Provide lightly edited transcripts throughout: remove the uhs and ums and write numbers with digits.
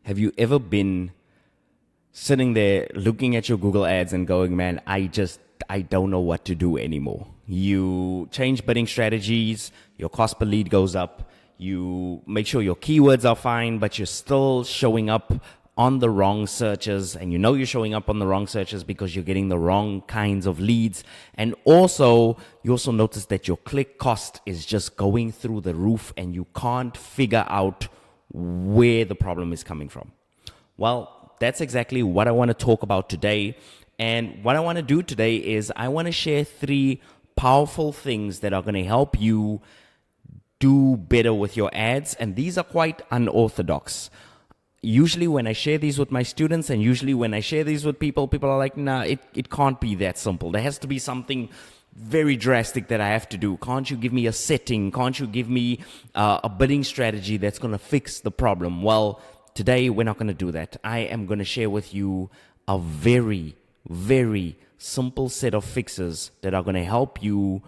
Have you ever been sitting there looking at your Google ads and going, man, I don't know what to do anymore? You change bidding strategies, your cost per lead goes up, you make sure your keywords are fine, but you're still showing up on the wrong searches, and you know you're showing up on the wrong searches because you're getting the wrong kinds of leads. And also, you also notice that your click cost is just going through the roof and you can't figure out where the problem is coming from. Well, that's exactly what I want to talk about today. And what I want to do today is I want to share 3 powerful things that are going to help you do better with your ads. And these are quite unorthodox. Usually when I share these with my students, and usually when I share these with people are like, nah, it can't be that simple. There has to be something very drastic that I have to do. Can't you give me a setting? Can't you give me a bidding strategy that's going to fix the problem? Well, today we're not going to do that. I am going to share with you a very, very simple set of fixes that are going to help you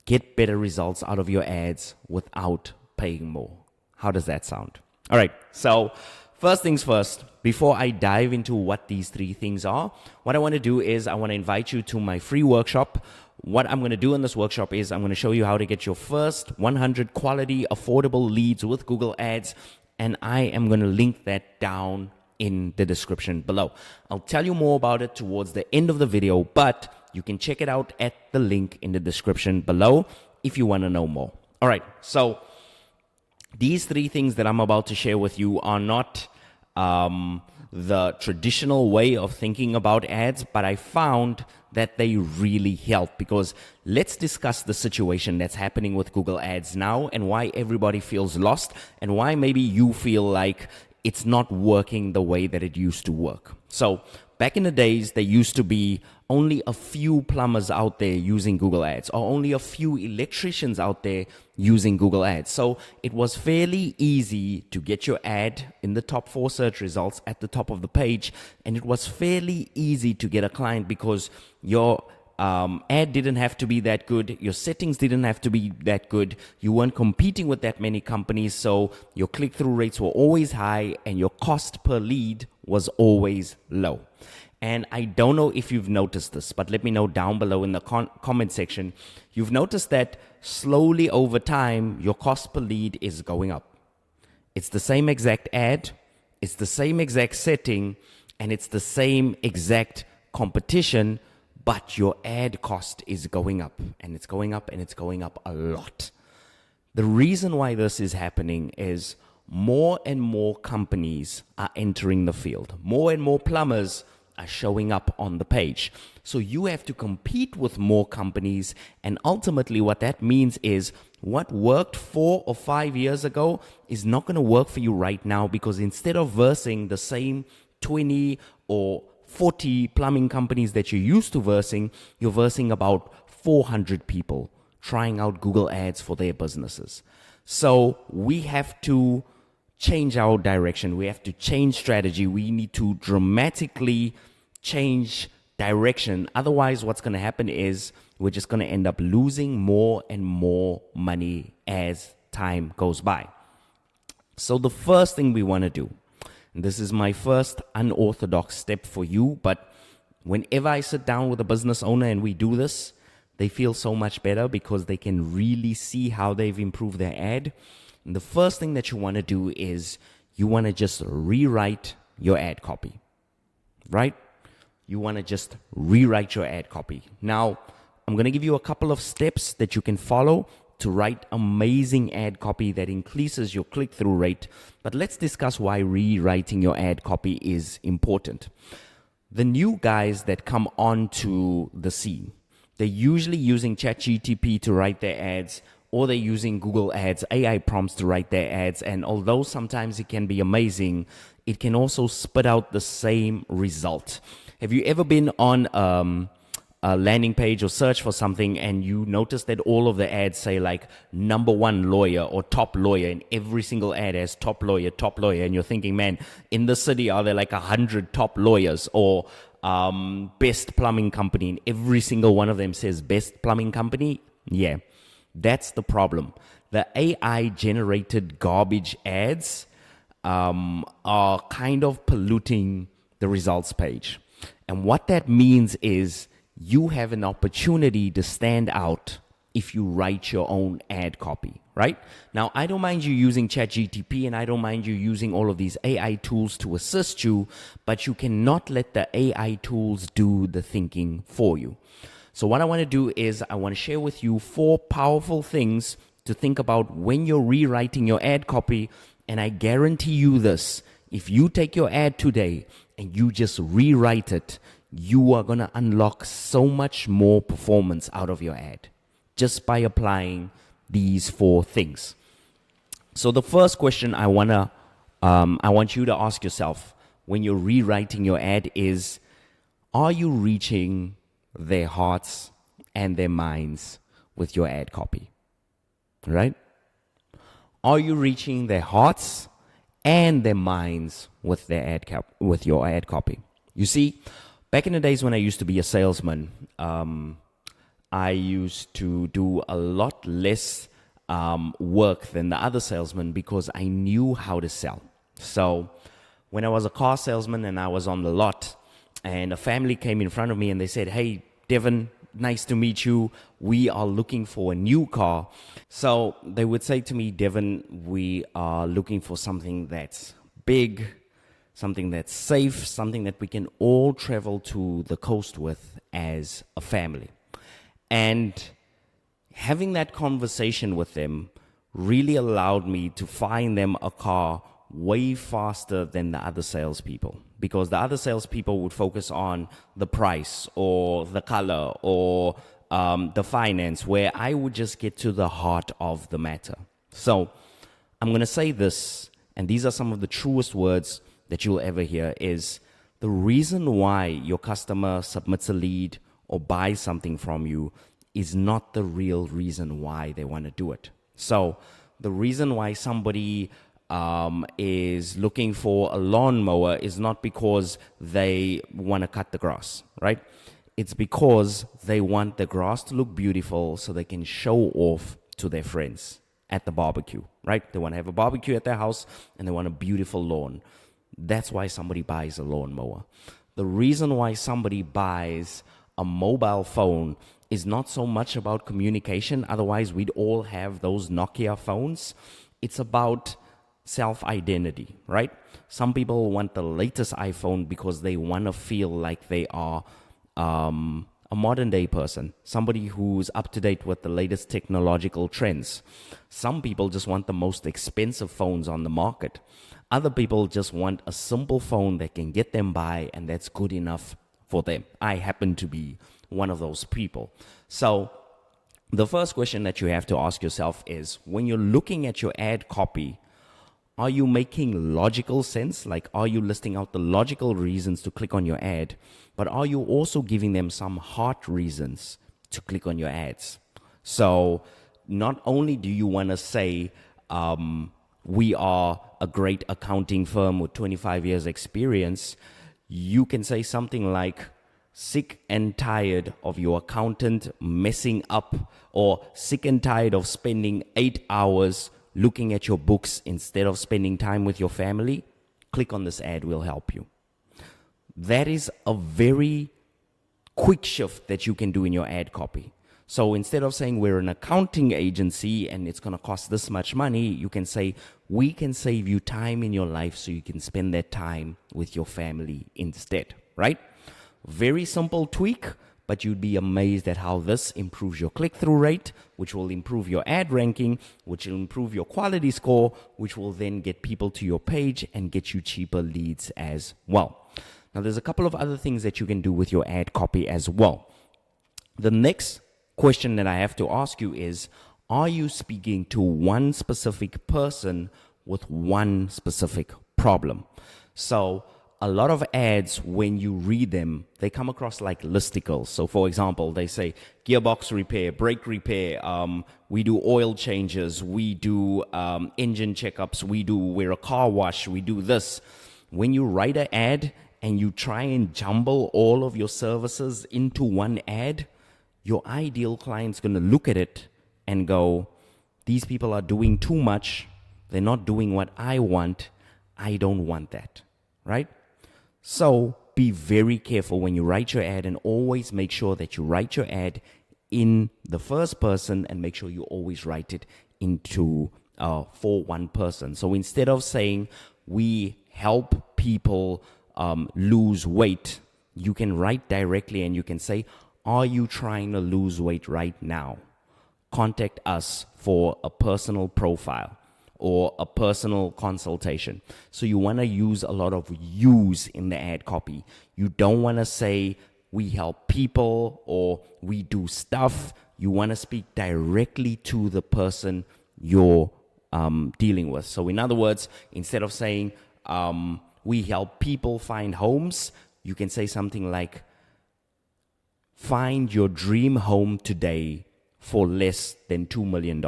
get better results out of your ads without paying more. How does that sound? All right, so first things first, before I dive into what these 3 things are, what I want to do is I want to invite you to my free workshop. What I'm going to do in this workshop is I'm going to show you how to get your first 100 quality, affordable leads with Google Ads, and I am going to link that down in the description below. I'll tell you more about it towards the end of the video, but you can check it out at the link in the description below if you want to know more. All right, so these 3 things that I'm about to share with you are not the traditional way of thinking about ads, but I found that they really help, because let's discuss the situation that's happening with Google Ads now and why everybody feels lost and why maybe you feel like it's not working the way that it used to work. So back in the days, there used to be only a few plumbers out there using Google Ads, or only a few electricians out there using Google Ads. So it was fairly easy to get your ad in the top 4 search results at the top of the page. And it was fairly easy to get a client because your ad didn't have to be that good. Your settings didn't have to be that good. You weren't competing with that many companies. So your click-through rates were always high and your cost per lead was always low. And I don't know if you've noticed this, but let me know down below in the comment section. You've noticed that slowly over time, your cost per lead is going up. It's the same exact ad, it's the same exact setting, and it's the same exact competition, but your ad cost is going up, and it's going up, and it's going up a lot. The reason why this is happening is more and more companies are entering the field. More and more plumbers are showing up on the page. So you have to compete with more companies, and ultimately what that means is what worked 4 or 5 years ago is not going to work for you right now, because instead of versing the same 20 or 40 plumbing companies that you're used to versing, you're versing about 400 people trying out Google Ads for their businesses. So we have to change our direction. We have to change strategy. We need to dramatically change direction. Otherwise, what's going to happen is we're just going to end up losing more and more money as time goes by. So the first thing we want to do, and this is my first unorthodox step for you, but whenever I sit down with a business owner and we do this, they feel so much better because they can really see how they've improved their ad. And the first thing that you want to do is you want to just rewrite your ad copy, right? You want to just rewrite your ad copy. Now, I'm going to give you a couple of steps that you can follow to write amazing ad copy that increases your click-through rate. But let's discuss why rewriting your ad copy is important. The new guys that come onto the scene, they're usually using ChatGPT to write their ads, or they're using Google Ads, AI prompts to write their ads. And although sometimes it can be amazing, it can also spit out the same result. Have you ever been on a landing page or search for something and you notice that all of the ads say like #1 lawyer or top lawyer, and every single ad has top lawyer, and you're thinking, man, in the city are there like 100 top lawyers, or best plumbing company, and every single one of them says best plumbing company? Yeah. That's the problem. The AI generated garbage ads are kind of polluting the results page. And what that means is you have an opportunity to stand out if you write your own ad copy, right? Now, I don't mind you using ChatGTP and I don't mind you using all of these AI tools to assist you, but you cannot let the AI tools do the thinking for you. So what I want to do is I want to share with you 4 powerful things to think about when you're rewriting your ad copy. And I guarantee you this, if you take your ad today and you just rewrite it, you are going to unlock so much more performance out of your ad just by applying these 4 things. So the first question I want you to ask yourself when you're rewriting your ad is, are you reaching their hearts and their minds with your ad copy? Right? Are you reaching their hearts and their minds with with your ad copy? You see, back in the days when I used to be a salesman, I used to do a lot less work than the other salesmen because I knew how to sell. So when I was a car salesman and I was on the lot and a family came in front of me and they said, "Hey, Devon, nice to meet you. We are looking for a new car." So they would say to me, "Devon, we are looking for something that's big, something that's safe, something that we can all travel to the coast with as a family." And having that conversation with them really allowed me to find them a car way faster than the other salespeople, because the other salespeople would focus on the price or the color or the finance, where I would just get to the heart of the matter. So I'm going to say this, and these are some of the truest words that you'll ever hear, is the reason why your customer submits a lead or buys something from you is not the real reason why they want to do it. So the reason why somebody is looking for a lawnmower is not because they want to cut the grass, right? It's because they want the grass to look beautiful so they can show off to their friends at the barbecue, right? They want to have a barbecue at their house and they want a beautiful lawn. That's why somebody buys a lawnmower. The reason why somebody buys a mobile phone is not so much about communication. Otherwise, we'd all have those Nokia phones. It's about self-identity, right? Some people want the latest iPhone because they want to feel like they are a modern day person, somebody who's up to date with the latest technological trends. Some people just want the most expensive phones on the market. Other people just want a simple phone that can get them by and that's good enough for them. I happen to be one of those people. So the first question that you have to ask yourself is, when you're looking at your ad copy, are you making logical sense? Like, are you listing out the logical reasons to click on your ad? But are you also giving them some heart reasons to click on your ads? So not only do you want to say, we are a great accounting firm with 25 years experience, you can say something like, sick and tired of your accountant messing up, or sick and tired of spending 8 hours looking at your books instead of spending time with your family. Click on this ad, will help you. That is a very quick shift that you can do in your ad copy. So instead of saying we're an accounting agency and it's going to cost this much money, you can say we can save you time in your life so you can spend that time with your family instead, right? Very simple tweak, but you'd be amazed at how this improves your click-through rate, which will improve your ad ranking, which will improve your quality score, which will then get people to your page and get you cheaper leads as well. Now, there's a couple of other things that you can do with your ad copy as well. The next question that I have to ask you is, are you speaking to one specific person with one specific problem? So a lot of ads, when you read them, they come across like listicles. So for example, they say gearbox repair, brake repair, we do oil changes, we do engine checkups, we're a car wash, we do this. When you write an ad and you try and jumble all of your services into one ad, your ideal client's going to look at it and go, these people are doing too much, they're not doing what I want, I don't want that, right? So be very careful when you write your ad, and always make sure that you write your ad in the first person, and make sure you always write it into for one person. So instead of saying we help people lose weight, you can write directly and you can say, are you trying to lose weight right now? Contact us for a personal profile or a personal consultation. So you want to use a lot of yous in the ad copy. You don't want to say we help people or we do stuff. You want to speak directly to the person you're dealing with. So in other words, instead of saying we help people find homes, you can say something like, find your dream home today for less than $2 million.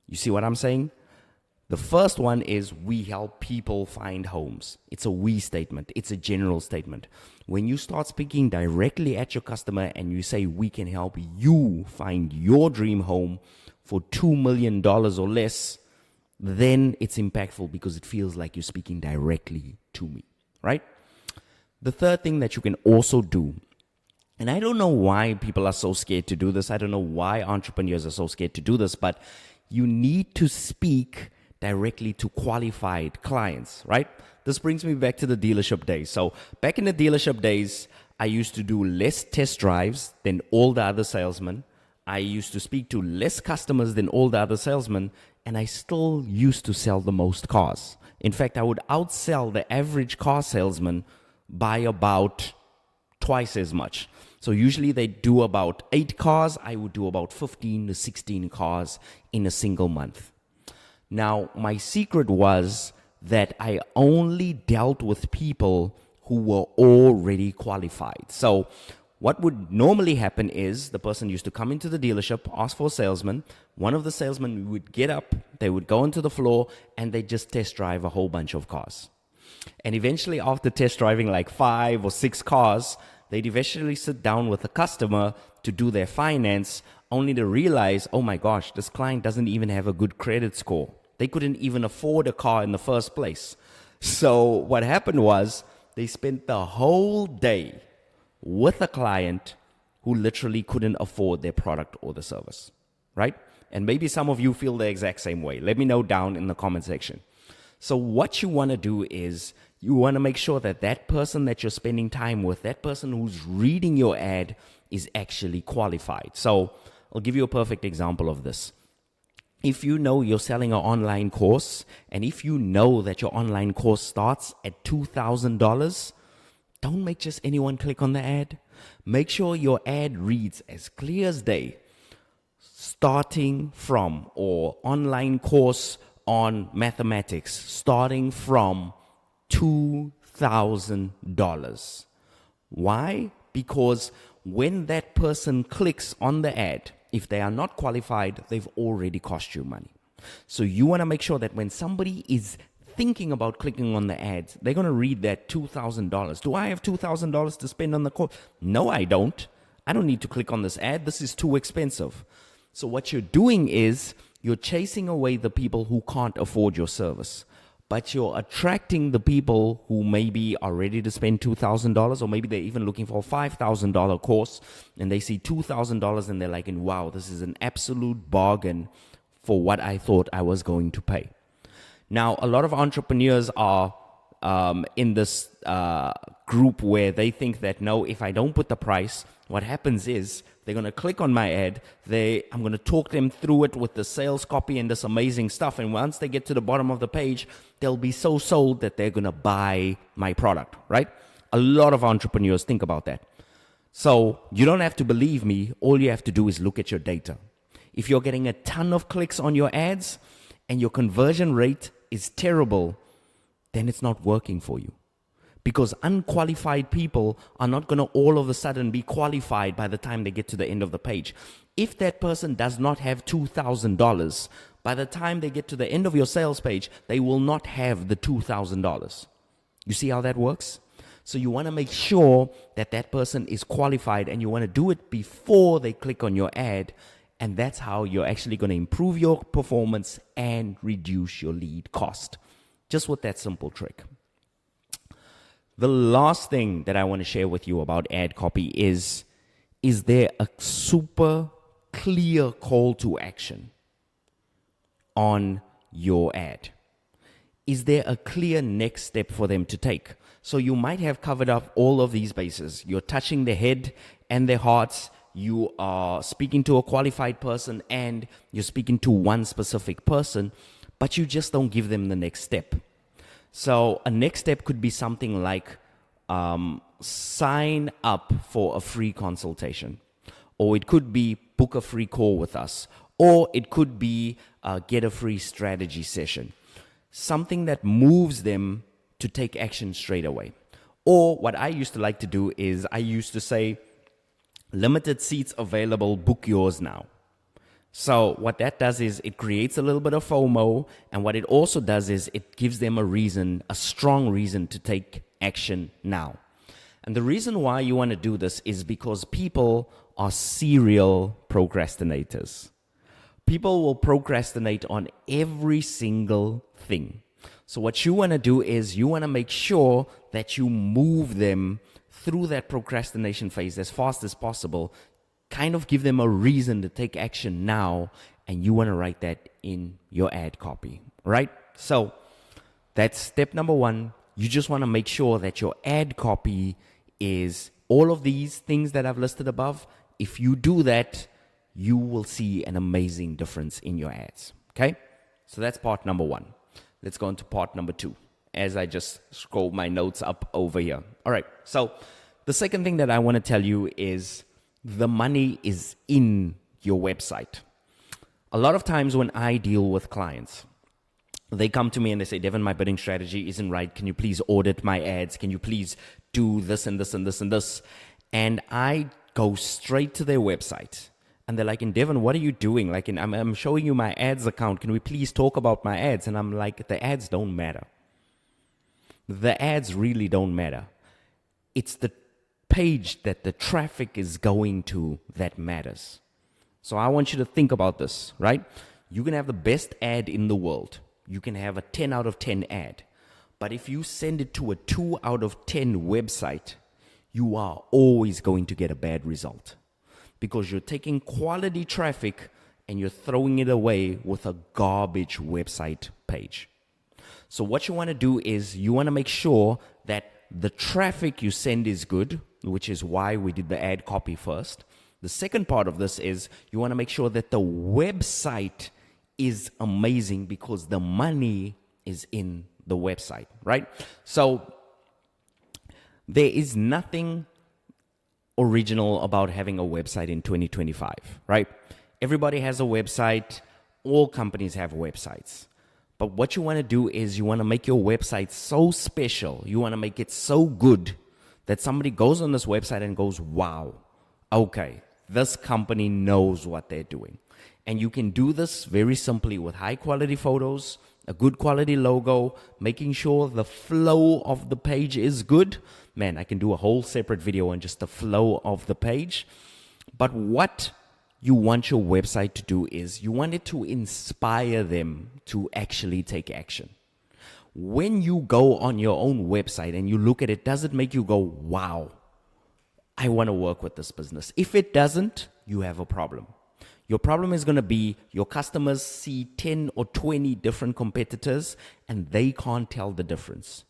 You see what I'm saying? The first one is we help people find homes. It's a we statement. It's a general statement. When you start speaking directly at your customer and you say we can help you find your dream home for $2 million or less, then it's impactful because it feels like you're speaking directly to me, right? The third thing that you can also do, and I don't know why people are so scared to do this. I don't know why entrepreneurs are so scared to do this, but you need to speak directly to qualified clients, right? This brings me back to the dealership days. So back in the dealership days, I used to do less test drives than all the other salesmen. I used to speak to less customers than all the other salesmen, and I still used to sell the most cars. In fact, I would outsell the average car salesman by about twice as much. So usually they do about 8 cars. I would do about 15 to 16 cars in a single month. Now, my secret was that I only dealt with people who were already qualified. So what would normally happen is the person used to come into the dealership, ask for a salesman. One of the salesmen would get up, they would go onto the floor, and they just test drive a whole bunch of cars. And eventually, after test driving like 5 or 6 cars, they'd eventually sit down with the customer to do their finance, only to realize, oh my gosh, this client doesn't even have a good credit score. They couldn't even afford a car in the first place. So what happened was they spent the whole day with a client who literally couldn't afford their product or the service, right? And maybe some of you feel the exact same way. Let me know down in the comment section. So what you want to do is you want to make sure that that person that you're spending time with, that person who's reading your ad, is actually qualified. So I'll give you a perfect example of this. If you know you're selling an online course, and if you know that your online course starts at $2,000, don't make just anyone click on the ad. Make sure your ad reads as clear as day, starting from, or online course on mathematics, starting from $2,000. Why? Because when that person clicks on the ad, if they are not qualified, they've already cost you money. So you want to make sure that when somebody is thinking about clicking on the ads, they're going to read that $2,000. Do I have $2,000 to spend on the course? No, I don't. I don't need to click on this ad. This is too expensive. So what you're doing is you're chasing away the people who can't afford your service, but you're attracting the people who maybe are ready to spend $2,000, or maybe they're even looking for a $5,000 course, and they see $2,000 and they're like, wow, this is an absolute bargain for what I thought I was going to pay. Now, a lot of entrepreneurs are in this group where they think that, no, if I don't put the price, what happens is they're going to click on my ad. I'm going to talk them through it with the sales copy and this amazing stuff. And once they get to the bottom of the page, they'll be so sold that they're going to buy my product, right? A lot of entrepreneurs think about that. So you don't have to believe me. All you have to do is look at your data. If you're getting a ton of clicks on your ads and your conversion rate is terrible, then it's not working for you. Because unqualified people are not going to all of a sudden be qualified by the time they get to the end of the page. If that person does not have $2,000, by the time they get to the end of your sales page, they will not have the $2,000. You see how that works? So you want to make sure that that person is qualified, and you want to do it before they click on your ad. And that's how you're actually going to improve your performance and reduce your lead cost. just with that simple trick. The last thing that I want to share with you about ad copy is there a super clear call to action on your ad? Is there a clear next step for them to take? So you might have covered up all of these bases. You're touching their head and their hearts. You are speaking to a qualified person and you're speaking to one specific person, but you just don't give them the next step. So a next step could be something like sign up for a free consultation, or it could be book a free call with us, or it could be get a free strategy session. Something that moves them to take action straight away. Or what I used to like to do is I used to say, limited seats available, book yours now. So what that does is it creates a little bit of FOMO, and what it also does is it gives them a reason, a strong reason to take action now. And the reason why you want to do this is because people are serial procrastinators. People will procrastinate on every single thing. So what you want to do is you want to make sure that you move them through that procrastination phase as fast as possible, kind of give them a reason to take action now, and you want to write that in your ad copy, right? So that's step number one. You just want to make sure that your ad copy is all of these things that I've listed above. If you do that, you will see an amazing difference in your ads, okay? So that's part number one. Let's go into part number two as I just scroll my notes up over here. All right, so the second thing that I want to tell you is the money is in your website. A lot of times when I deal with clients, they come to me and they say, Devon, my bidding strategy isn't right. Can you please audit my ads? Can you please do this and this and this and this? And I go straight to their website. And they're like, and Devon, what are you doing? Like, I'm showing you my ads account. Can we please talk about my ads? And I'm like, the ads don't matter. The ads really don't matter. It's the page that the traffic is going to that matters. So I want you to think about this, right? You can have the best ad in the world. You can have a 10 out of 10 ad. But if you send it to a 2 out of 10 website, you are always going to get a bad result. Because you're taking quality traffic and you're throwing it away with a garbage website page. So what you want to do is you want to make sure that the traffic you send is good, which is why we did the ad copy first. The second part of this is you want to make sure that the website is amazing because the money is in the website, right? So there is nothing original about having a website in 2025, right? Everybody has a website. All companies have websites. But what you want to do is you want to make your website so special. You want to make it so good that somebody goes on this website and goes, wow, okay, this company knows what they're doing. And you can do this very simply with high quality photos, a good quality logo, making sure the flow of the page is good. Man, I can do a whole separate video on just the flow of the page. But what you want your website to do is you want it to inspire them to actually take action. When you go on your own website and you look at it, does it make you go, wow, I want to work with this business? If it doesn't, you have a problem. Your problem is going to be your customers see 10 or 20 different competitors and they can't tell the difference.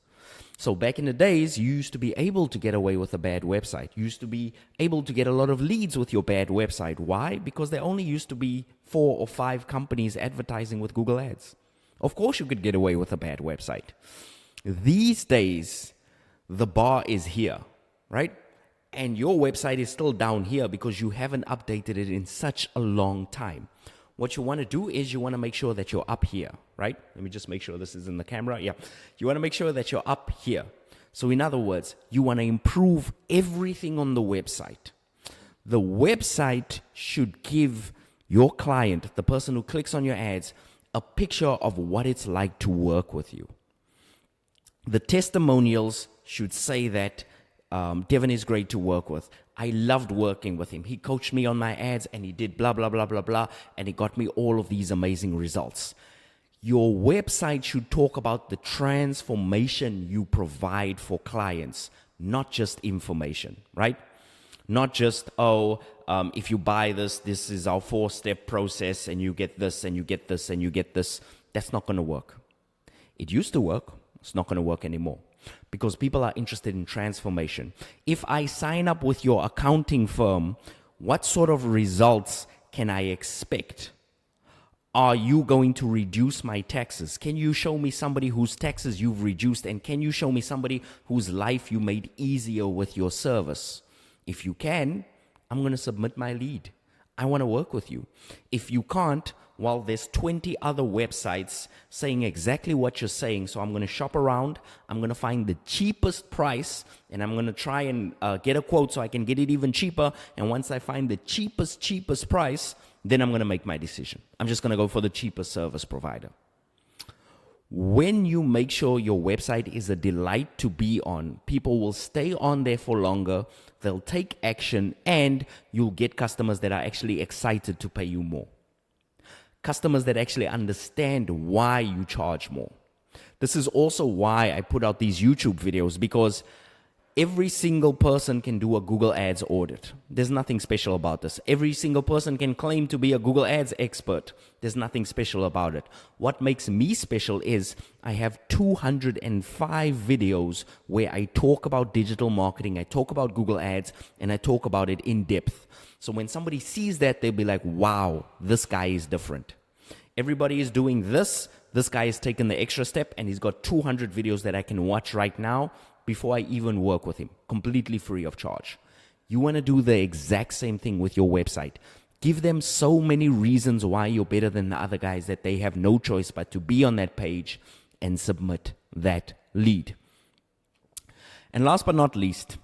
So back in the days, you used to be able to get away with a bad website. You used to be able to get a lot of leads with your bad website. Why? Because there only used to be 4 or 5 companies advertising with Google Ads. Of course you could get away with a bad website. These days, the bar is here, right? And your website is still down here because you haven't updated it in such a long time. What you want to do is you want to make sure that you're up here, right? Let me just make sure this is in the camera. Yeah. You want to make sure that you're up here. So in other words, you want to improve everything on the website. The website should give your client, the person who clicks on your ads, a picture of what it's like to work with you. The testimonials should say that Devon is great to work with. I loved working with him. He coached me on my ads and he did blah, blah, blah, blah, blah, and he got me all of these amazing results. Your website should talk about the transformation you provide for clients, not just information, right? Not just, if you buy this, this is our 4-step process, and you get this, and you get this, and you get this. That's not going to work. It used to work. It's not going to work anymore because people are interested in transformation. If I sign up with your accounting firm, what sort of results can I expect? Are you going to reduce my taxes? Can you show me somebody whose taxes you've reduced? And can you show me somebody whose life you made easier with your service? If you can, I'm going to submit my lead. I want to work with you. If you can't, well, there's 20 other websites saying exactly what you're saying. So I'm going to shop around. I'm going to find the cheapest price, and I'm going to try and get a quote so I can get it even cheaper. And once I find the cheapest price, then I'm going to make my decision. I'm just going to go for the cheapest service provider. When you make sure your website is a delight to be on, people will stay on there for longer, they'll take action, and you'll get customers that are actually excited to pay you more. Customers that actually understand why you charge more. This is also why I put out these YouTube videos, because every single person can do a Google Ads audit. There's nothing special about this. Every single person can claim to be a Google Ads expert. There's nothing special about it. What makes me special is I have 205 videos where I talk about digital marketing, I talk about Google Ads, and I talk about it in depth. So when somebody sees that, they'll be like, wow, this guy is different. Everybody is doing this. This guy has taken the extra step, and he's got 200 videos that I can watch right now before I even work with him, completely free of charge. You want to do the exact same thing with your website. Give them so many reasons why you're better than the other guys that they have no choice but to be on that page and submit that lead. And last but not least,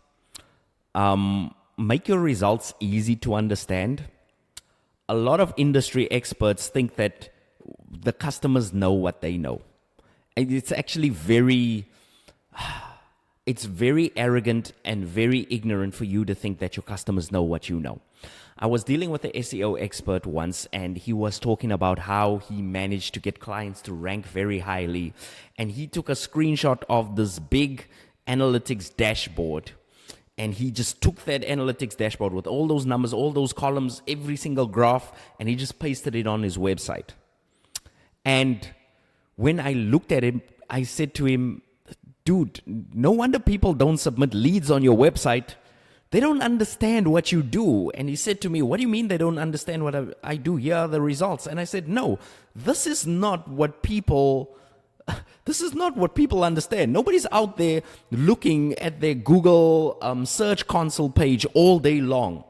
make your results easy to understand. A lot of industry experts think that the customers know what they know. And it's actually very arrogant and very ignorant for you to think that your customers know what you know. I was dealing with an SEO expert once, and he was talking about how he managed to get clients to rank very highly. And he took a screenshot of this big analytics dashboard, and he just took that analytics dashboard with all those numbers, all those columns, every single graph, and he just pasted it on his website. And when I looked at him, I said to him, dude, no wonder people don't submit leads on your website. They don't understand what you do. And he said to me, what do you mean they don't understand what I do? Here are the results. And I said, no, this is not what people understand. Nobody's out there looking at their Google search console page all day long.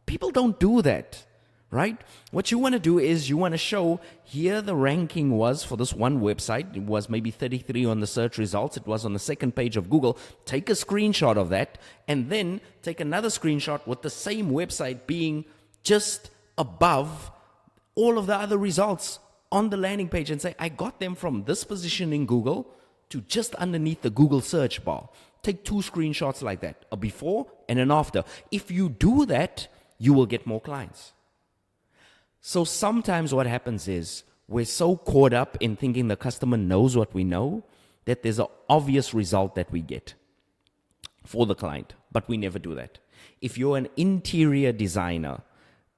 People don't do that. Right? What you want to do is you want to show here the ranking was for this one website. It was maybe 33 on the search results. It was on the second page of Google. Take a screenshot of that and then take another screenshot with the same website being just above all of the other results on the landing page and say, I got them from this position in Google to just underneath the Google search bar. Take 2 screenshots like that, a before and an after. If you do that, you will get more clients. So sometimes what happens is we're so caught up in thinking the customer knows what we know that there's an obvious result that we get for the client, but we never do that. If you're an interior designer,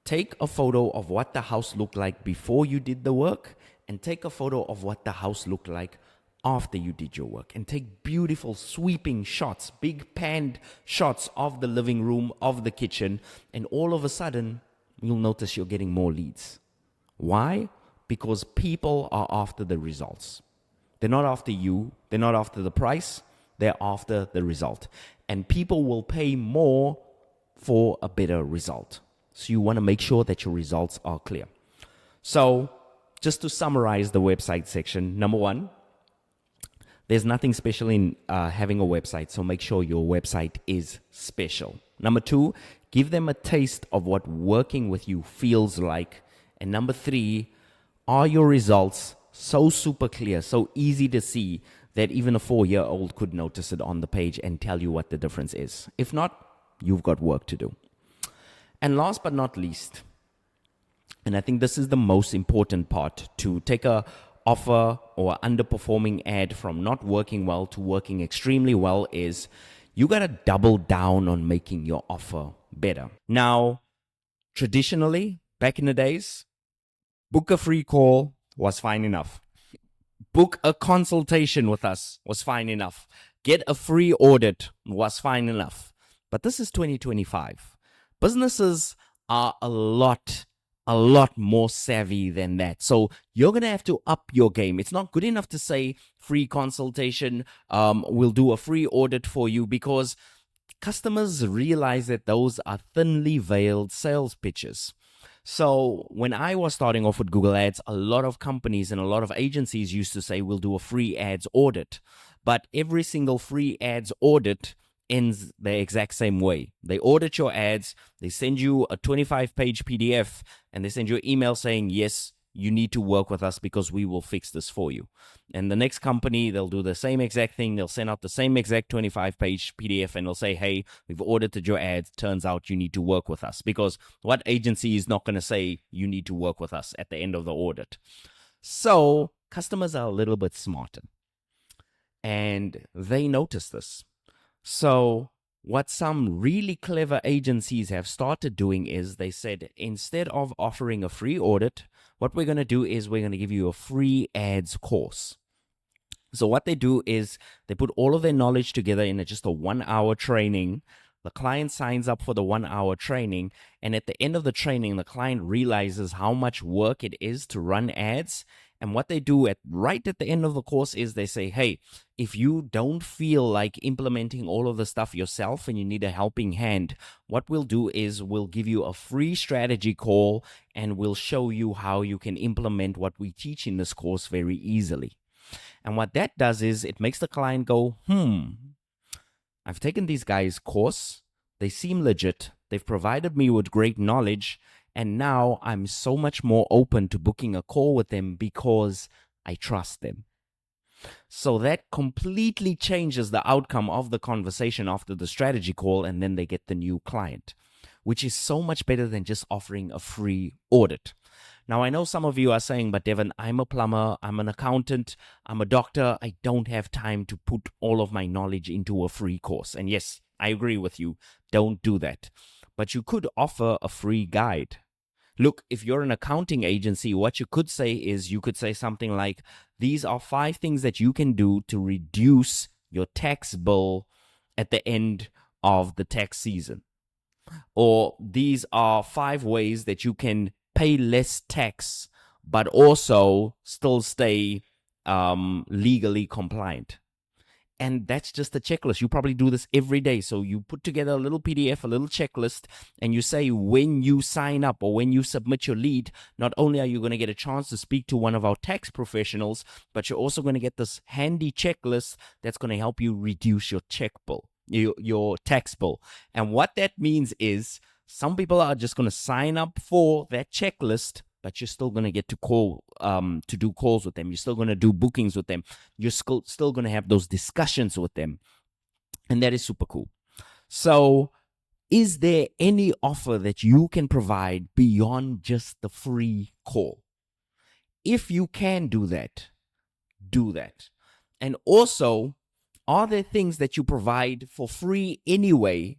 take a photo of what the house looked like before you did the work and take a photo of what the house looked like after you did your work, and take beautiful sweeping shots, big panned shots of the living room, of the kitchen, and all of a sudden you'll notice you're getting more leads. Why? Because people are after the results. They're not after you. They're not after the price. They're after the result. And people will pay more for a better result. So you want to make sure that your results are clear. So just to summarize the website section, number 1, there's nothing special in having a website. So make sure your website is special. Number 2, give them a taste of what working with you feels like. And number 3, are your results so super clear, so easy to see that even a 4-year-old could notice it on the page and tell you what the difference is? If not, you've got work to do. And last but not least, and I think this is the most important part, to take a offer or underperforming ad from not working well to working extremely well is you got to double down on making your offer better. Now, traditionally, back in the days, book a free call was fine enough. Book a consultation with us was fine enough. Get a free audit was fine enough. But this is 2025. Businesses are a lot more savvy than that. So you're going to have to up your game. It's not good enough to say free consultation, we'll do a free audit for you, because customers realize that those are thinly veiled sales pitches. So when I was starting off with Google Ads, a lot of companies and a lot of agencies used to say, we'll do a free ads audit. But every single free ads audit ends the exact same way. They audit your ads, they send you a 25-page PDF, and they send you an email saying, yes, you need to work with us because we will fix this for you. And the next company, they'll do the same exact thing. They'll send out the same exact 25-page PDF, and they'll say, hey, we've audited your ads. Turns out you need to work with us. Because what agency is not going to say you need to work with us at the end of the audit? So customers are a little bit smarter, and they notice this. So what some really clever agencies have started doing is they said, instead of offering a free audit, what we're going to do is we're going to give you a free ads course. So what they do is they put all of their knowledge together in just a 1-hour training. The client signs up for the 1-hour training, and at the end of the training, the client realizes how much work it is to run ads. And what they do right at the end of the course is they say, hey, if you don't feel like implementing all of the stuff yourself and you need a helping hand, what we'll do is we'll give you a free strategy call, and we'll show you how you can implement what we teach in this course very easily. And what that does is it makes the client go, I've taken these guys' course. They seem legit. They've provided me with great knowledge. And now I'm so much more open to booking a call with them because I trust them. So that completely changes the outcome of the conversation after the strategy call, and then they get the new client, which is so much better than just offering a free audit. Now, I know some of you are saying, but Devon, I'm a plumber, I'm an accountant, I'm a doctor. I don't have time to put all of my knowledge into a free course. And yes, I agree with you. Don't do that. But you could offer a free guide. Look, if you're an accounting agency, what you could say is you could say something like, these are 5 things that you can do to reduce your tax bill at the end of the tax season. Or these are 5 ways that you can pay less tax, but also still stay legally compliant. And that's just a checklist. You probably do this every day. So you put together a little PDF, a little checklist, and you say when you sign up or when you submit your lead, not only are you going to get a chance to speak to one of our tax professionals, but you're also going to get this handy checklist that's going to help you reduce your check bill, your tax bill. And what that means is some people are just going to sign up for that checklist, but you're still going to get to call, to do calls with them. You're still going to do bookings with them. You're still going to have those discussions with them. And that is super cool. So is there any offer that you can provide beyond just the free call? If you can do that, do that. And also, are there things that you provide for free anyway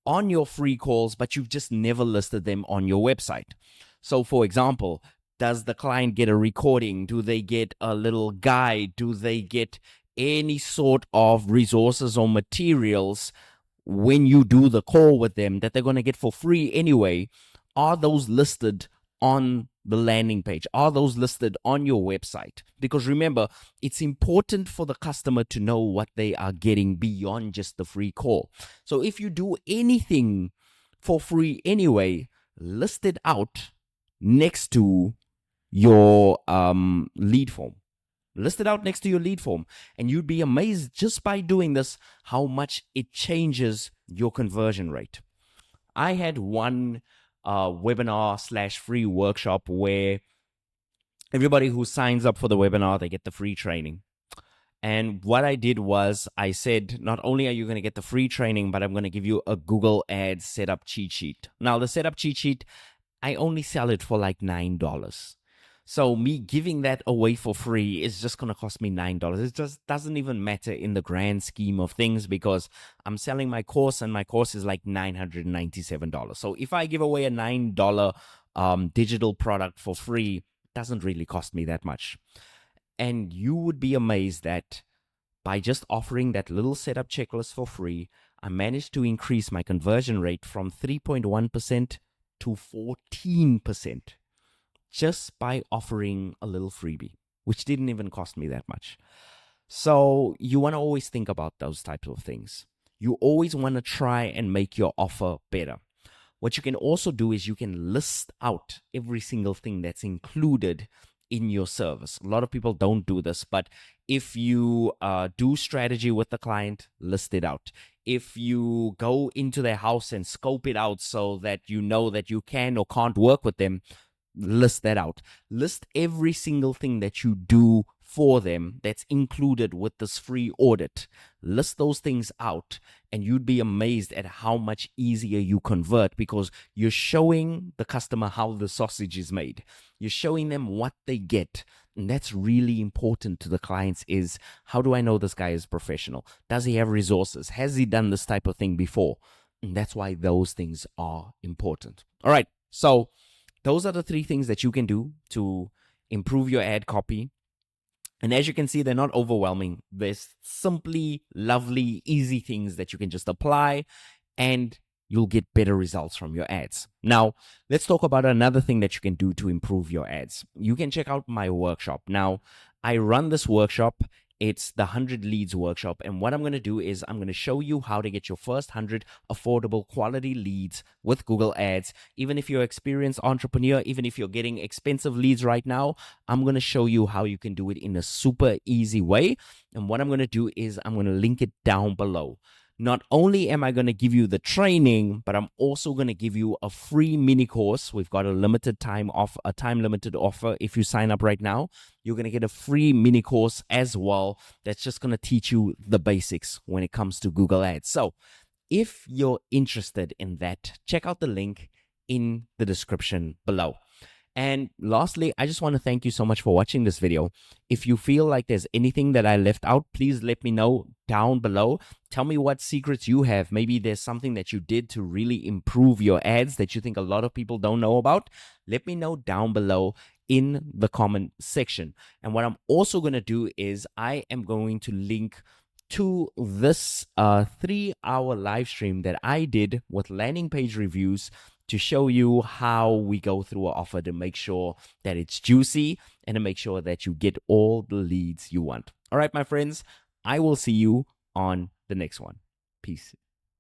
on your free calls, but you've just never listed them on your website? So, for example, does the client get a recording? Do they get a little guide? Do they get any sort of resources or materials when you do the call with them that they're going to get for free anyway? Are those listed on the landing page? Are those listed on your website? Because remember, it's important for the customer to know what they are getting beyond just the free call. So if you do anything for free anyway, list it out next to your lead form. List it out next to your lead form, and you'd be amazed just by doing this how much it changes your conversion rate. I had one webinar / free workshop where everybody who signs up for the webinar, they get the free training. And what I did was I said, not only are you going to get the free training, but I'm going to give you a Google Ads setup cheat sheet. Now, the setup cheat sheet, I only sell it for like $9. So me giving that away for free is just going to cost me $9. It just doesn't even matter in the grand scheme of things because I'm selling my course and my course is like $997. So if I give away a $9 digital product for free, it doesn't really cost me that much. And you would be amazed that by just offering that little setup checklist for free, I managed to increase my conversion rate from 3.1% to 14% just by offering a little freebie, which didn't even cost me that much. So you want to always think about those types of things. You always want to try and make your offer better. What you can also do is you can list out every single thing that's included in your service. A lot of people don't do this, but if you do strategy with the client, list it out. If you go into their house and scope it out so that you know that you can or can't work with them, list that out. List every single thing that you do for them that's included with this free audit. List those things out, and you'd be amazed at how much easier you convert because you're showing the customer how the sausage is made. You're showing them what they get. And that's really important to the clients is, how do I know this guy is professional? Does he have resources? Has he done this type of thing before? And that's why those things are important. All right. So those are the 3 things that you can do to improve your ad copy. And as you can see, they're not overwhelming. There's simply lovely, easy things that you can just apply and you'll get better results from your ads. Now, let's talk about another thing that you can do to improve your ads. You can check out my workshop. Now, I run this workshop. It's the 100 Leads workshop. And what I'm going to do is I'm going to show you how to get your first 100 affordable quality leads with Google Ads. Even if you're an experienced entrepreneur, even if you're getting expensive leads right now, I'm going to show you how you can do it in a super easy way. And what I'm going to do is I'm going to link it down below. Not only am I going to give you the training, but I'm also going to give you a free mini course. We've got a time limited offer. If you sign up right now, you're going to get a free mini course as well. That's just going to teach you the basics when it comes to Google Ads. So if you're interested in that, check out the link in the description below. And lastly, I just want to thank you so much for watching this video. If you feel like there's anything that I left out, please let me know down below. Tell me what secrets you have. Maybe there's something that you did to really improve your ads that you think a lot of people don't know about. Let me know down below in the comment section. And what I'm also going to do is I am going to link to this 3-hour live stream that I did with landing page reviews to show you how we go through an offer to make sure that it's juicy and to make sure that you get all the leads you want. All right, my friends, I will see you on the next one. Peace.